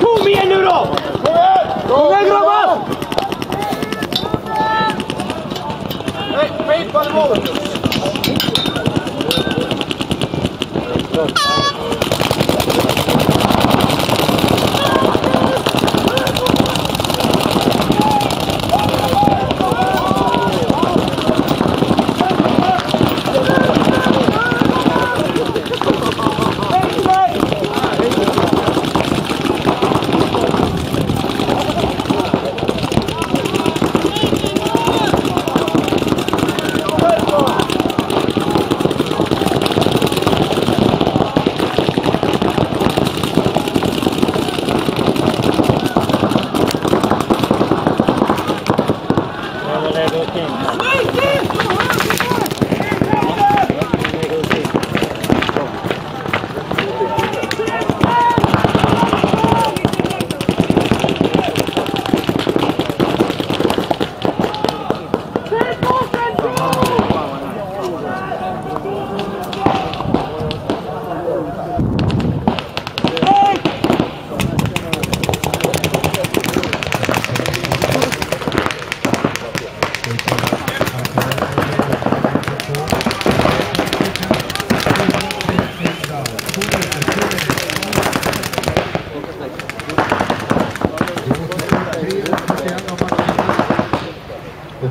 Kom igen nu då! Kom igen grabbar! Nej, skit på bollen!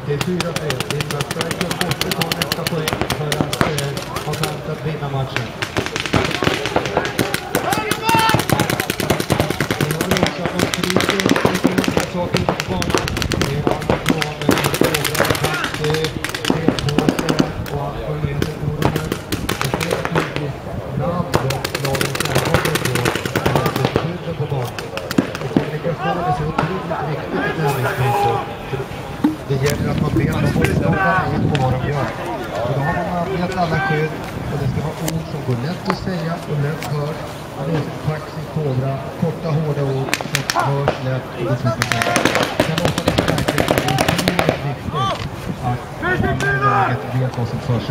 Det är 4-3. Lindbergsberg måste ta nästa poäng för att ha chans att vinna matchen. Vi har också något kriser och saker på banan. Det är allt från några kant, spelpåse och allt vad det heter på det här. Det är tydligt namn och lagens närvaro på skydden på banan. Och kommunikation är så otroligt viktigt i tävlingsmöten. Det gäller att man ber dem motståndarna in på vad de gör. Och då har man angett alla skydd och det ska vara ord som går lätt att säga och lätt hörs. Taxi, kobra, korta hårda ord som hörs lätt och beslutar sig. Det kan låta lite märkligt, men det är otroligt viktigt att man i laget vet vad som förs.